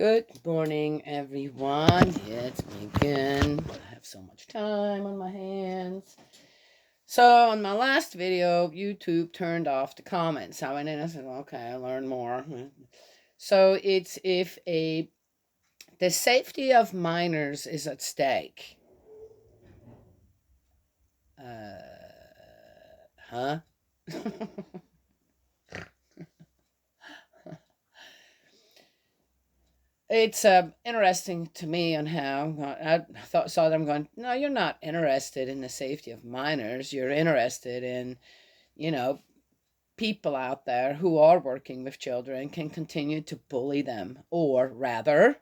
Good morning, everyone. Yeah, it's me again. I have so much time on my hands. So, on my last video, YouTube turned off the comments. I went in and I said, okay, I'll learn more. So, it's if the safety of minors is at stake. Huh? It's interesting to me on how saw them going, no, you're not interested in the safety of minors. You're interested in, you know, people out there who are working with children can continue to bully them, or rather,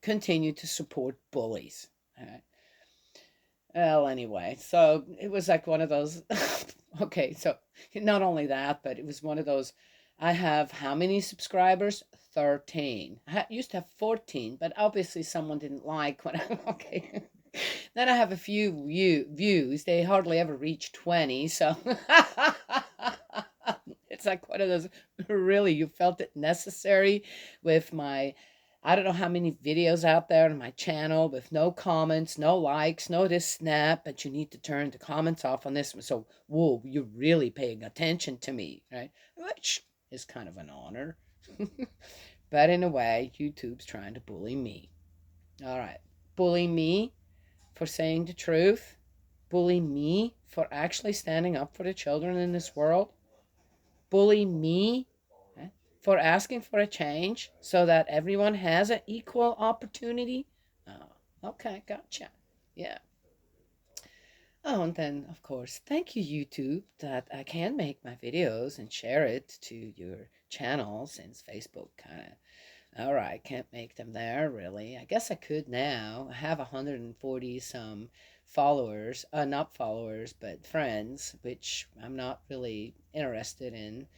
continue to support bullies. Well, anyway, so it was like one of those. Okay, so not only that, but it was one of those. I have how many subscribers? 13. Used to have 14, but obviously someone didn't like what I. Okay. Then I have a few views. They hardly ever reach 20, so. It's like one of those, really, you felt it necessary with my, I don't know how many videos out there on my channel with no comments, no likes, no this snap, but you need to turn the comments off on this one. So, whoa, you're really paying attention to me, right? Which is kind of an honor. But in a way, YouTube's trying to bully me. All right. Bully me for saying the truth. Bully me for actually standing up for the children in this world. Bully me for asking for a change so that everyone has an equal opportunity. Oh, okay, gotcha. Yeah. Oh, and then, of course, thank you, YouTube, that I can make my videos and share it to your channel since Facebook kind of. All right, can't make them there, really. I guess I could now. I have 140 some followers, not followers, but friends, which I'm not really interested in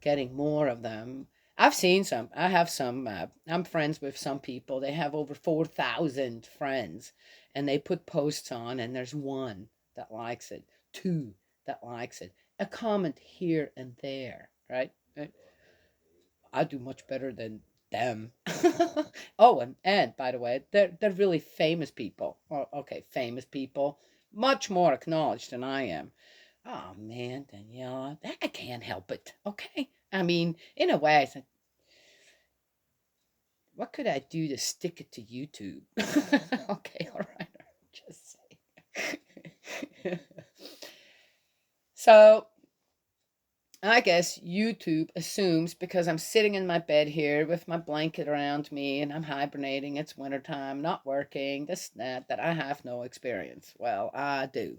getting more of them. I've seen some. I have some. I'm friends with some people. They have over 4,000 friends, and they put posts on, and there's one that likes it, two that likes it, a comment here and there, right? I do much better than them. Oh, and by the way, they're really famous people. Oh, okay, famous people, much more acknowledged than I am. Oh man, Daniela, I can't help it. Okay, I mean, in a way, I said, what could I do to stick it to YouTube? Okay, all right, just say. So I guess YouTube assumes because I'm sitting in my bed here with my blanket around me and I'm hibernating, it's wintertime, not working, this, that I have no experience. Well, I do.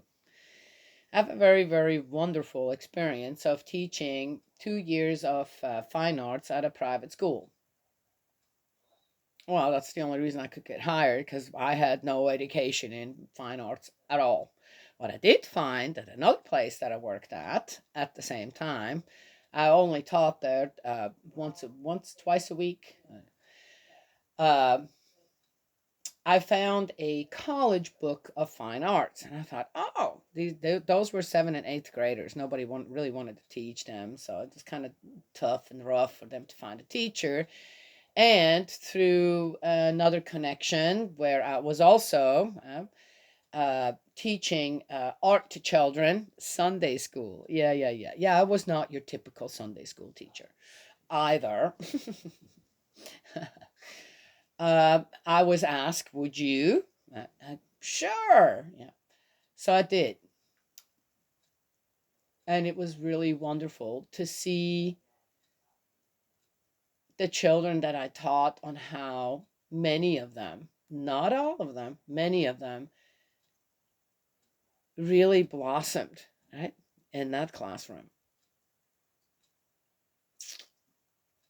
I have a very, very wonderful experience of teaching 2 years of fine arts at a private school. Well, that's the only reason I could get hired because I had no education in fine arts at all. What I did find at another place that I worked at the same time, I only taught there twice a week. Uh, I found a college book of fine arts, and I thought, oh, those were 7th and 8th graders. Nobody really wanted to teach them, so it was kind of tough and rough for them to find a teacher. And through another connection, where I was also teaching art to children, Sunday school. Yeah. I was not your typical Sunday school teacher either. I was asked, would you? Sure. Yeah. So I did. And it was really wonderful to see the children that I taught on how many of them, not all of them, many of them really blossomed, right, in that classroom.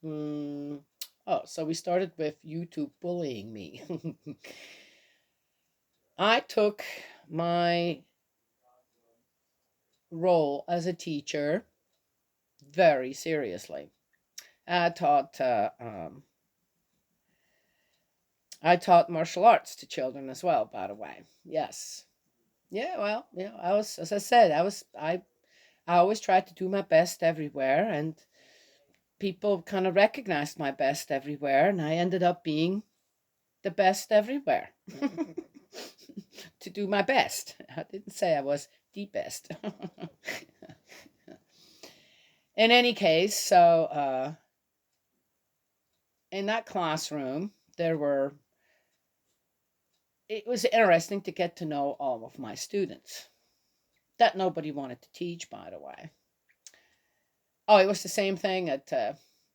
Mm. Oh, so we started with YouTube bullying me. I took my role as a teacher very seriously. I taught I taught martial arts to children as well, by the way. Yes. Yeah, well, I was, as I said, I always tried to do my best everywhere, and people kind of recognized my best everywhere, and I ended up being the best everywhere. To do my best. I didn't say I was the best. In any case, so in that classroom, it was interesting to get to know all of my students that nobody wanted to teach, by the way. Oh, it was the same thing at,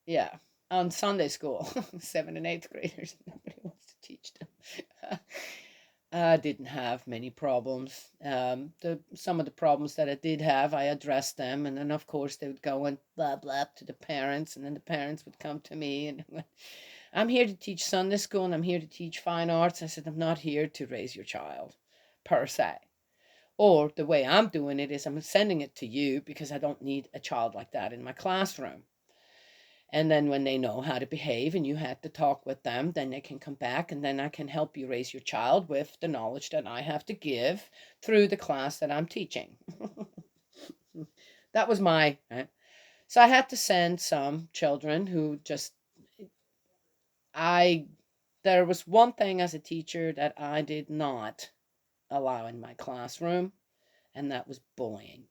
yeah, on Sunday school, 7th and 8th graders. Nobody wants to teach them. I didn't have many problems. Some of the problems that I did have, I addressed them, and then of course they would go and blah blah to the parents, and then the parents would come to me and I'm here to teach Sunday school and I'm here to teach fine arts. I said, I'm not here to raise your child, per se. Or the way I'm doing it is I'm sending it to you because I don't need a child like that in my classroom. And then when they know how to behave and you had to talk with them, then they can come back and then I can help you raise your child with the knowledge that I have to give through the class that I'm teaching. That was my, right? So I had to send some children who just, there was one thing as a teacher that I did not allow in my classroom, and that was bullying.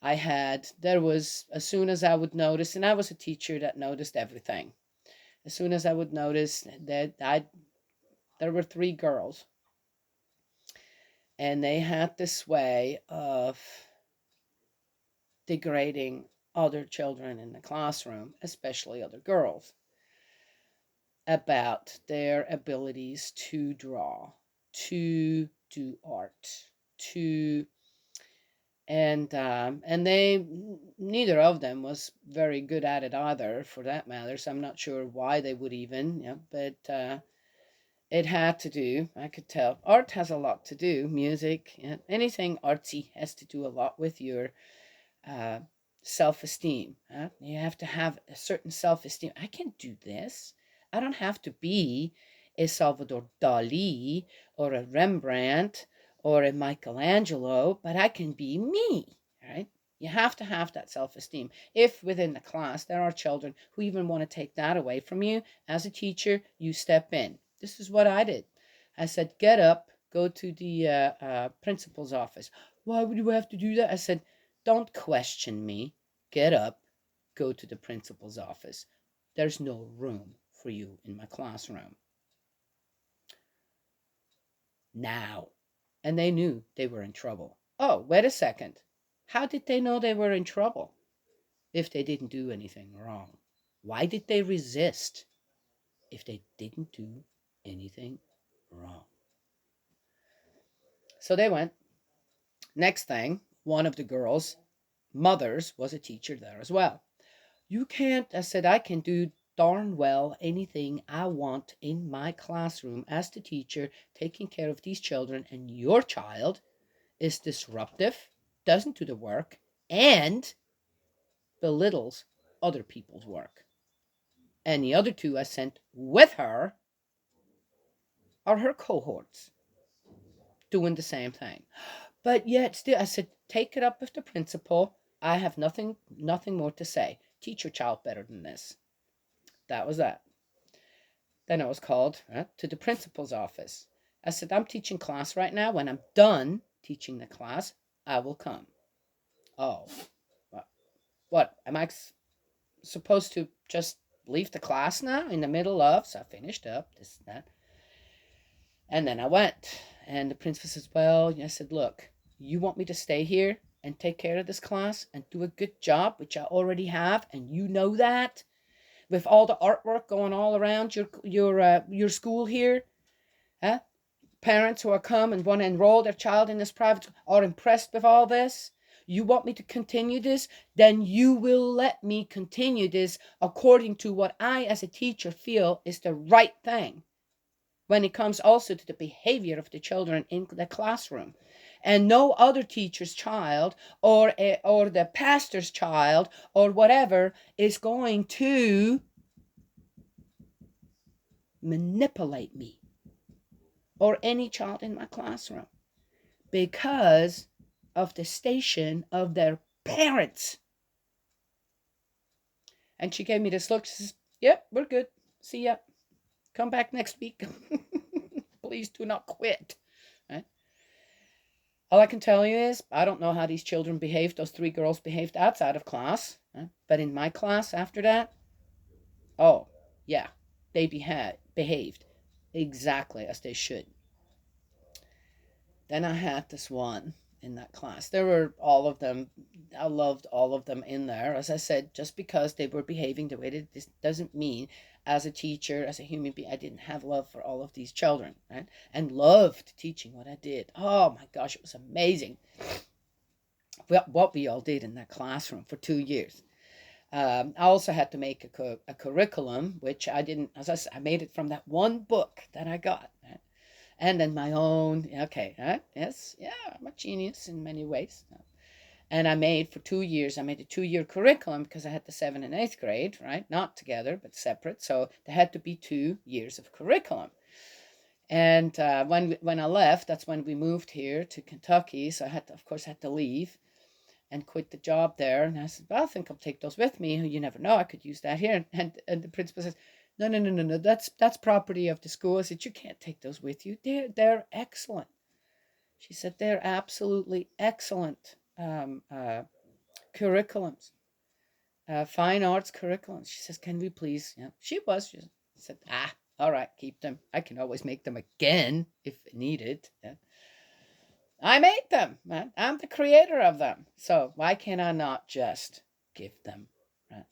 There was, as soon as I would notice, and I was a teacher that noticed everything. As soon as I would notice that there were 3 girls, and they had this way of degrading other children in the classroom, especially other girls, about their abilities to draw, to do art, to and they neither of them was very good at it either, for that matter. So I'm not sure why they would even, but it had to do. I could tell art has a lot to do. Music, anything artsy has to do a lot with your uh, self-esteem. You have to have a certain self-esteem. I can do this. I don't have to be a Salvador Dali or a Rembrandt or a Michelangelo, but I can be me, right? You have to have that self-esteem. If within the class there are children who even want to take that away from you, as a teacher, you step in. This is what I did. I said, get up, go to the principal's office. Why would you have to do that? I said, don't question me. Get up, go to the principal's office. There's no room for you in my classroom. Now. And they knew they were in trouble. Oh, wait a second. How did they know they were in trouble if they didn't do anything wrong? Why did they resist if they didn't do anything wrong? So they went. Next thing, one of the girls' mothers was a teacher there as well. You can't, I said, I can do darn well anything I want in my classroom as the teacher, taking care of these children, and your child is disruptive, doesn't do the work, and belittles other people's work. And the other 2 I sent with her are her cohorts doing the same thing. But yet still, I said, take it up with the principal. I have nothing more to say. Teach your child better than this. That was that. Then I was called to the principal's office. I said, I'm teaching class right now. When I'm done teaching the class, I will come. Oh, what? Am I supposed to just leave the class now in the middle of? So I finished up this and that. And then I went. And the principal says, well, I said, look, you want me to stay here and take care of this class and do a good job, which I already have, and you know that, with all the artwork going all around your school here, huh? Parents who are come and want to enroll their child in this private school are impressed with all this. You want me to continue this? Then you will let me continue this according to what I as a teacher feel is the right thing, when it comes also to the behavior of the children in the classroom. And no other teacher's child or the pastor's child or whatever is going to manipulate me or any child in my classroom because of the station of their parents. And she gave me this look. She says, "Yep, we're good. See ya. Come back next week. Please do not quit." Right? All I can tell you is I don't know how these children behaved. Those three girls behaved outside of class. Right? But in my class after that, oh, yeah, they behaved exactly as they should. Then I had this one in that class. There were all of them. I loved all of them in there. As I said, just because they were behaving the way they this doesn't mean as a teacher, as a human being, I didn't have love for all of these children, right? And loved teaching what I did. Oh my gosh, it was amazing. What we all did in that classroom for 2 years. I also had to make a curriculum, which I didn't, as I said, I made it from that one book that I got. Right? And then my own, okay, yes, yeah, I'm a genius in many ways. And I made for 2 years, I made a 2-year curriculum because I had the 7th and 8th grade, right? Not together, but separate. So there had to be 2 years of curriculum. And when I left, that's when we moved here to Kentucky. So I had to, of course, had to leave and quit the job there. And I said, well, I think I'll take those with me. You never know, I could use that here. And the principal says, no, that's property of the school. I said, you can't take those with you. They're excellent. She said, they're absolutely excellent curriculums, fine arts curriculums. She says, can we please? Yeah, she said, all right, keep them. I can always make them again if needed. Yeah. I made them, man. I'm the creator of them. So why can I not just give them that?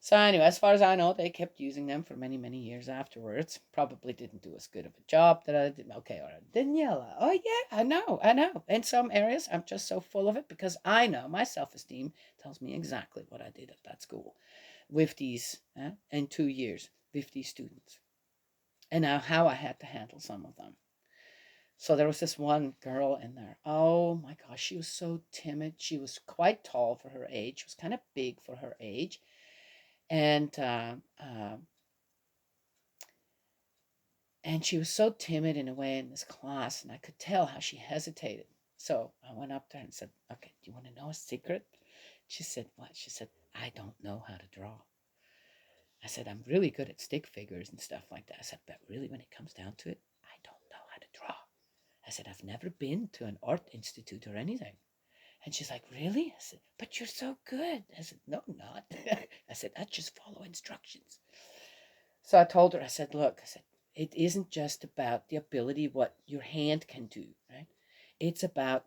So anyway, as far as I know, they kept using them for many, many years afterwards. Probably didn't do as good of a job that I did. Okay, all right. Daniela. Oh yeah, I know. In some areas, I'm just so full of it because I know my self-esteem tells me exactly what I did at that school with these in 2 years with these students, and now how I had to handle some of them. So there was this one girl in there. Oh my gosh, she was so timid. She was quite tall for her age. She was kind of big for her age. And she was so timid in a way in this class, and I could tell how she hesitated. So I went up to her and said, okay, do you want to know a secret? She said, what? She said, I don't know how to draw. I said, I'm really good at stick figures and stuff like that. I said, but really when it comes down to it, I don't know how to draw. I said, I've never been to an art institute or anything. And she's like, really? I said, but you're so good. I said, no, I'm not. I said, I just follow instructions. So I told her, I said, look, I said, it isn't just about the ability, what your hand can do, right? It's about,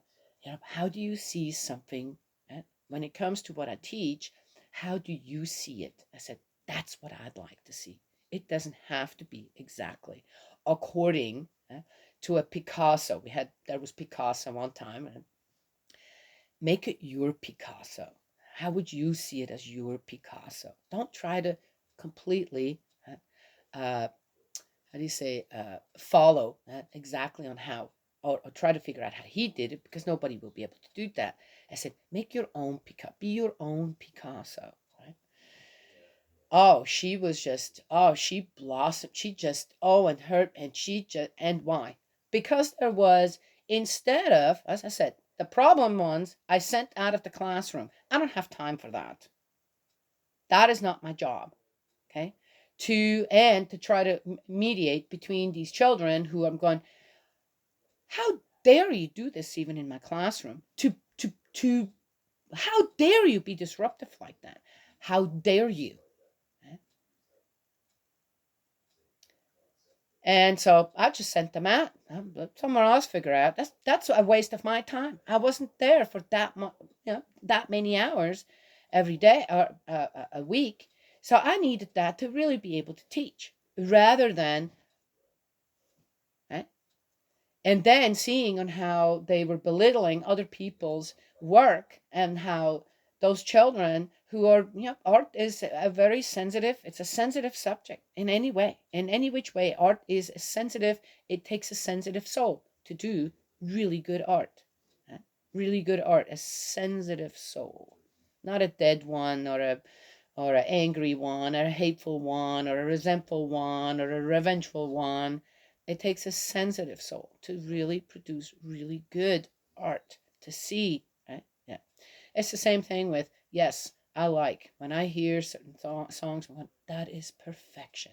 how do you see something, right? When it comes to what I teach, how do you see it? I said, that's what I'd like to see. It doesn't have to be exactly according to a Picasso. There was Picasso one time, and make it your Picasso. How would you see it as your Picasso? Don't try to completely, how do you say, follow exactly on how, or try to figure out how he did it, because nobody will be able to do that. I said, make your own Picasso, be your own Picasso, right? Oh, she was just, she blossomed. She just, and why? Because there was, instead of, as I said, the problem ones I sent out of the classroom. I don't have time for that. That is not my job. Okay. To try to mediate between these children who I'm going, how dare you do this even in my classroom? To how dare you be disruptive like that? How dare you? And so I just sent them out. Let someone else figure out. That's a waste of my time. I wasn't there for that many hours every day or a week. So I needed that to really be able to teach, rather than, right? And then seeing on how they were belittling other people's work, and how those children who are, art is a very sensitive, it's a sensitive subject in any way, in any which way. Art is sensitive. It takes a sensitive soul to do really good art. Really good art, a sensitive soul, not a dead one, or an angry one, or a hateful one, or a resentful one, or a revengeful one. It takes a sensitive soul to really produce really good art, to see, right? Yeah. It's the same thing with, yes, I like when I hear certain songs, I'm going, that is perfection.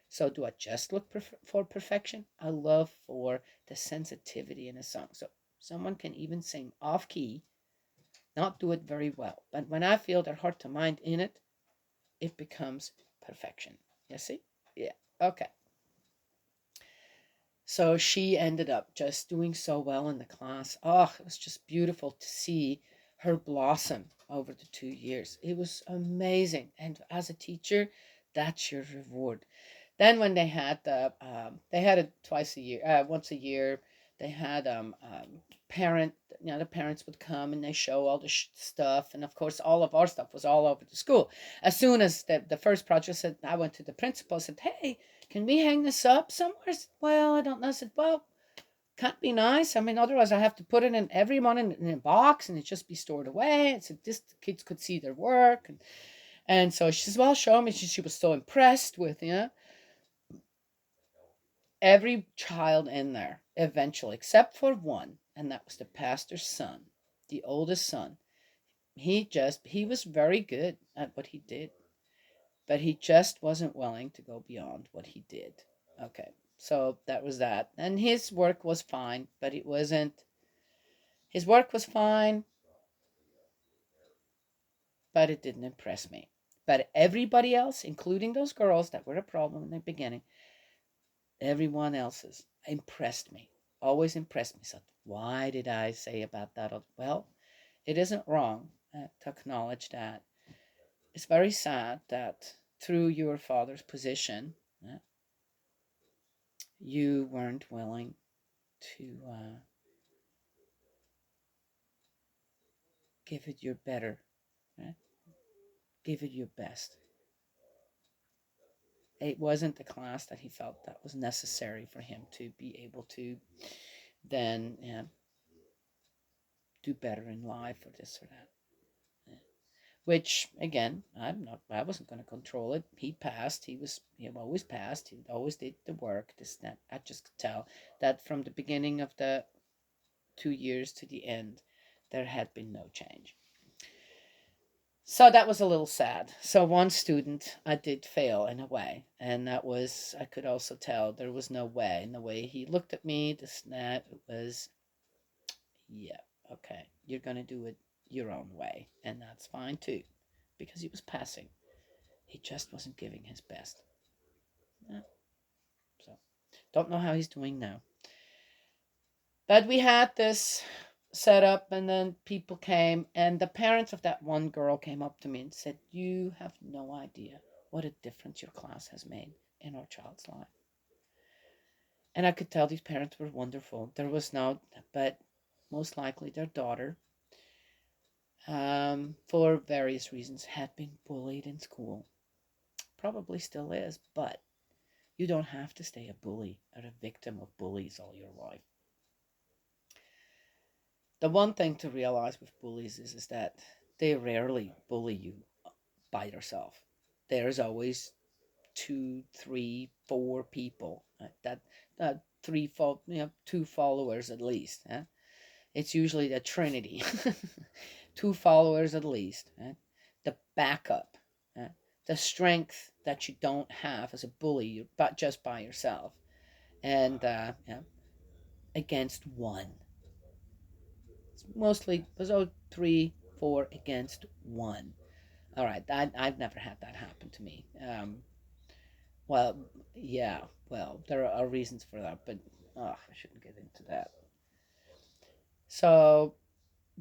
So do I just look for perfection? I love for the sensitivity in a song. So someone can even sing off key, not do it very well. But when I feel their heart to mind in it, it becomes perfection. You see? Yeah. Okay. So she ended up just doing so well in the class. Oh, it was just beautiful to see her blossom over the 2 years. It was amazing. And as a teacher, that's your reward. Then when they had it twice a year, once a year. They had parent, the parents would come and they show all the stuff, and of course all of our stuff was all over the school. As soon as the first project said, I went to the principal, said, "Hey, can we hang this up somewhere?" I said, "Well, I don't know." I said, "Well, can't be nice. I mean, otherwise I have to put it in everyone in a box and it just be stored away." And so this the kids could see their work, and so she says, "Well, show me." She was so impressed with every child in there eventually, except for one, and that was the pastor's son, the oldest son. He was very good at what he did, but he just wasn't willing to go beyond what he did. Okay, so that was that. And his work was fine, but it wasn't, his work was fine, but it didn't impress me. But everybody else, including those girls that were a problem in the beginning, everyone else's impressed me, always impressed me. So why did I say about that? Well, it isn't wrong to acknowledge that. It's very sad that through your father's position, you weren't willing to give it your better, give it your best. It wasn't the class that he felt that was necessary for him to be able to then do better in life or this or that. Which again, I wasn't going to control it. He passed. He always passed. He always did the work. This that I just could tell that from the beginning of the 2 years to the end, there had been no change. So that was a little sad. So one student I did fail in a way, and that was, I could also tell there was no way. In the way he looked at me, this and that, it was, yeah, okay, you're gonna do it your own way, and that's fine too, because he was passing. He just wasn't giving his best. Yeah. So don't know how he's doing now. But we had this set up, and then people came, and the parents of that one girl came up to me and said, "You have no idea what a difference your class has made in our child's life." And I could tell these parents were wonderful. There was no, but most likely their daughter, for various reasons, had been bullied in school. Probably still is, but you don't have to stay a bully or a victim of bullies all your life. The one thing to realize with bullies is that they rarely bully you by yourself. There's always two, three, four people that two followers at least. It's usually the trinity, two followers at least. The backup, the strength that you don't have as a bully, but just by yourself, and against one. It's mostly there's 3, 4 against one. All right, I've never had that happen to me. Well, yeah, well, there are reasons for that, but I shouldn't get into that. So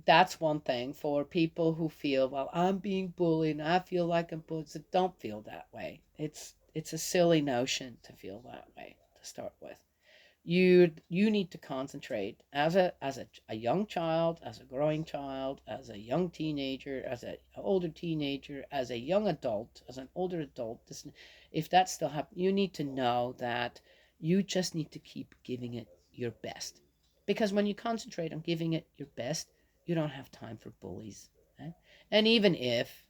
that's one thing for people who feel, well, I'm being bullied and I feel like I'm bullied. So don't feel that way. It's a silly notion to feel that way to start with. You need to concentrate as a young child, as a growing child, as a young teenager, as an older teenager, as a young adult, as an older adult. If that still happens, you need to know that you just need to keep giving it your best, because when you concentrate on giving it your best, you don't have time for bullies. And even if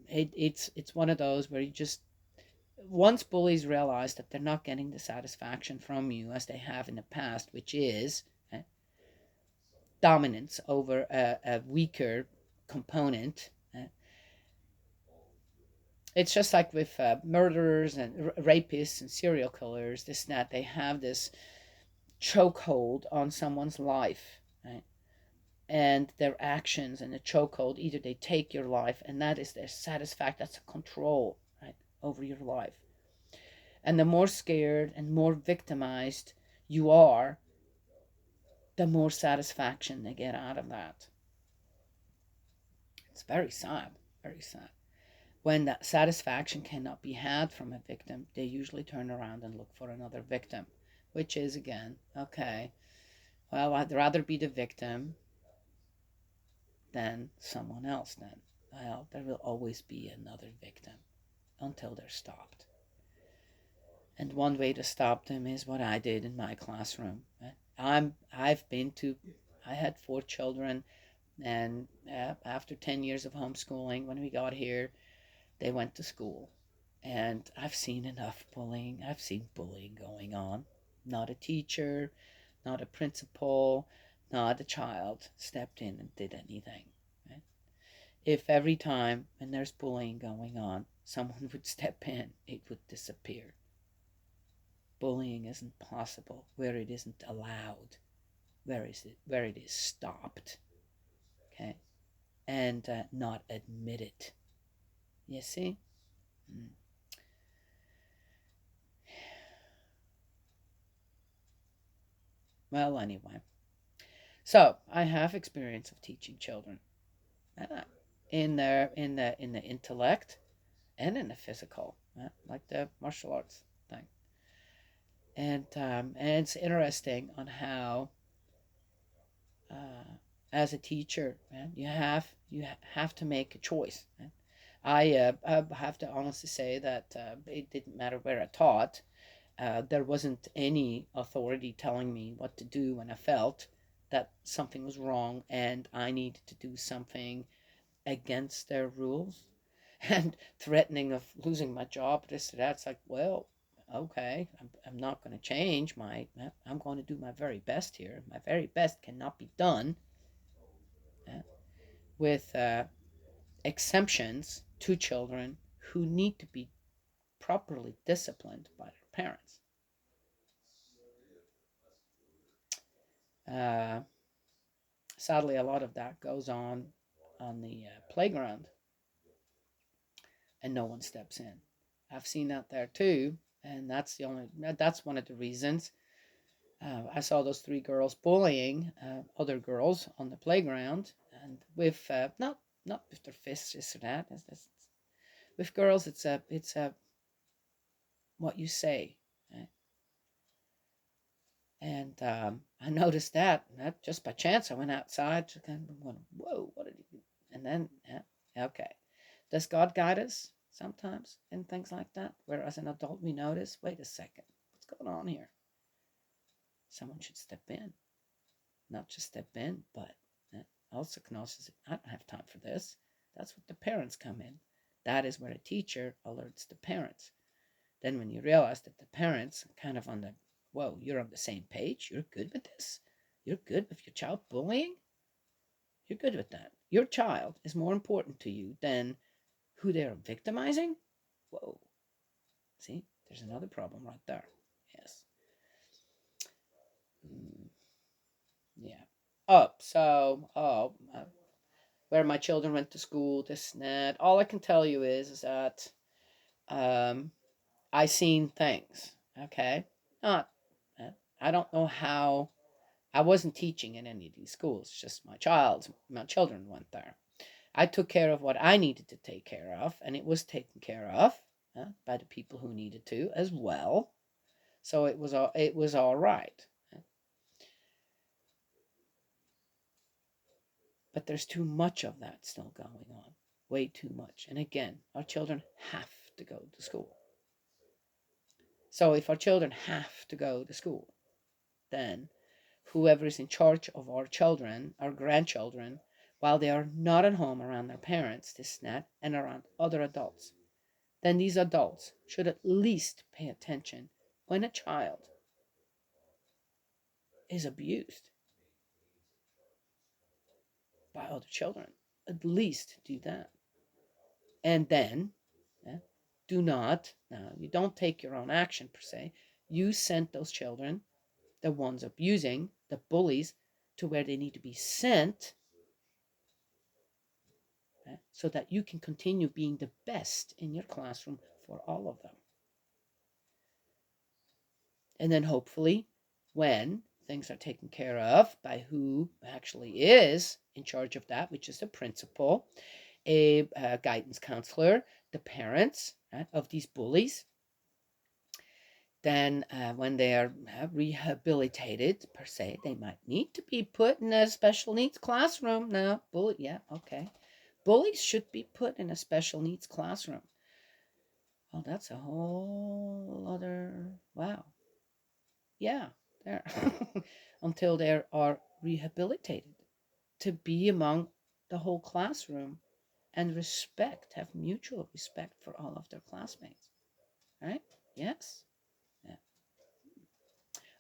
it's one of those where you just, once bullies realize that they're not getting the satisfaction from you as they have in the past, which is dominance over a weaker component, It's just like with murderers and rapists and serial killers, this and that. They have this chokehold on someone's life, right? And their actions and the chokehold, either they take your life, and that is their satisfaction. That's a control, right, over your life. And the more scared and more victimized you are, the more satisfaction they get out of that. It's very sad, very sad. When that satisfaction cannot be had from a victim, they usually turn around and look for another victim, which is, again, okay, well, I'd rather be the victim than someone else then. Well, there will always be another victim until they're stopped. And one way to stop them is what I did in my classroom. I've been to, I had 4 children, and after 10 years of homeschooling, when we got here, they went to school. And I've seen enough bullying. I've seen bullying going on. Not a teacher, not a principal, not a child stepped in and did anything. Right? If every time when there's bullying going on, someone would step in, it would disappear. Bullying isn't possible where it isn't allowed, where it is stopped, okay, and not admitted. You see? Mm. Well, anyway, so I have experience of teaching children uh, in the intellect and in the physical, like the martial arts thing, and it's interesting on how uh, as a teacher, man, you have to make a choice. Man. I have to honestly say that it didn't matter where I taught. There wasn't any authority telling me what to do when I felt that something was wrong and I needed to do something against their rules, and threatening of losing my job, this or that. It's like, well, okay, I'm not going to change I'm going to do my very best here. My very best cannot be done uh, with exemptions to children who need to be properly disciplined by their parents. Uh, Sadly, a lot of that goes on the playground, and no one steps in. I've seen that there too, and that's one of the reasons I saw those 3 girls bullying other girls on the playground, and with not with their fists, this or that. With girls, it's a what you say, right? And I noticed that just by chance. I went outside, to kind of going, "Whoa, what did you?" And then, okay, does God guide us sometimes in things like that? Where as an adult we notice, wait a second, what's going on here? Someone should step in, not just step in, but also acknowledges, I don't have time for this. That's what the parents come in. That is where a teacher alerts the parents. Then when you realize that the parents are kind of on the, whoa, you're on the same page, you're good with this, you're good with your child bullying, you're good with that. Your child is more important to you than who they're victimizing. Whoa. See, there's another problem right there. Yes. Mm, yeah. Where my children went to school, this and that. All I can tell you is that um, I seen things. Okay, not. I don't know how. I wasn't teaching in any of these schools. It's just my children went there. I took care of what I needed to take care of, and it was taken care of by the people who needed to as well. So it was all right. But there's too much of that still going on. Way too much. And again, our children have to go to school. So if our children have to go to school, then whoever is in charge of our children, our grandchildren, while they are not at home around their parents, this net, and around other adults, then these adults should at least pay attention when a child is abused by other children. At least do that. And then do not, now you don't take your own action per se, you sent those children, the ones abusing, the bullies, to where they need to be sent, so that you can continue being the best in your classroom for all of them. And then hopefully, when things are taken care of by who actually is in charge of that, which is the principal, a guidance counselor, the parents of these bullies, then when they are rehabilitated per se, they might need to be put in a special needs classroom. Now, bullies should be put in a special needs classroom. Oh, that's a whole other, wow. Yeah, there. Until they are rehabilitated to be among the whole classroom and have mutual respect for all of their classmates. Right? Yes. Yeah.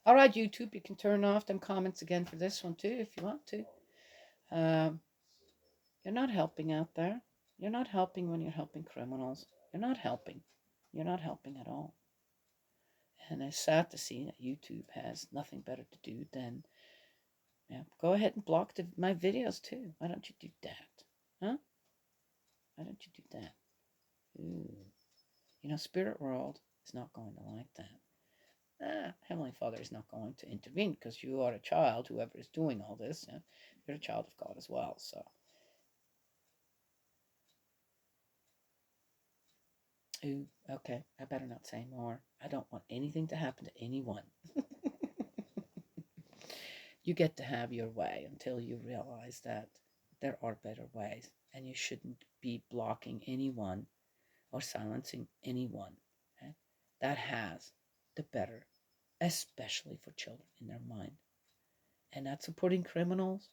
All right, YouTube, you can turn off them comments again for this one too if you want to. Um, you're not helping out there. You're not helping when you're helping criminals. You're not helping. You're not helping at all. And it's sad to see that YouTube has nothing better to do than go ahead and block my videos too. Why don't you do that? Huh? Why don't you do that? Ooh. Spirit world is not going to like that. Heavenly Father is not going to intervene because you are a child, whoever is doing all this. You're a child of God as well. So, ooh, okay, I better not say more. I don't want anything to happen to anyone. You get to have your way until you realize that there are better ways, and you shouldn't be blocking anyone or silencing anyone that has the better, especially for children in their mind. And not supporting criminals,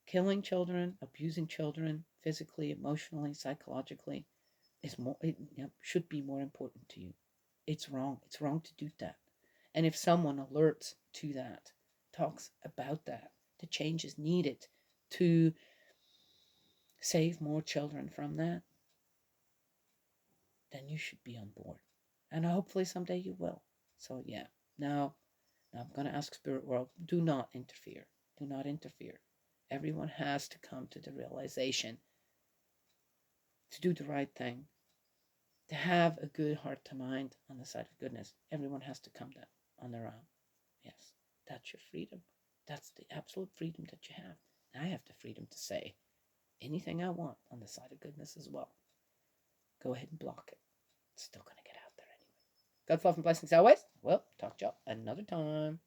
killing children, abusing children physically, emotionally, psychologically is more. It should be more important to you. It's wrong. It's wrong to do that. And if someone alerts to that, talks about that, the change is needed to save more children from that, then you should be on board. And hopefully someday you will. So yeah, now I'm going to ask Spirit World, do not interfere. Do not interfere. Everyone has to come to the realization to do the right thing, to have a good heart to mind on the side of goodness. Everyone has to come down on their own. Yes, that's your freedom. That's the absolute freedom that you have. I have the freedom to say anything I want on the side of goodness as well. Go ahead and block it. It's still going to get out there anyway. God's love and blessings always. Well, talk to y'all another time.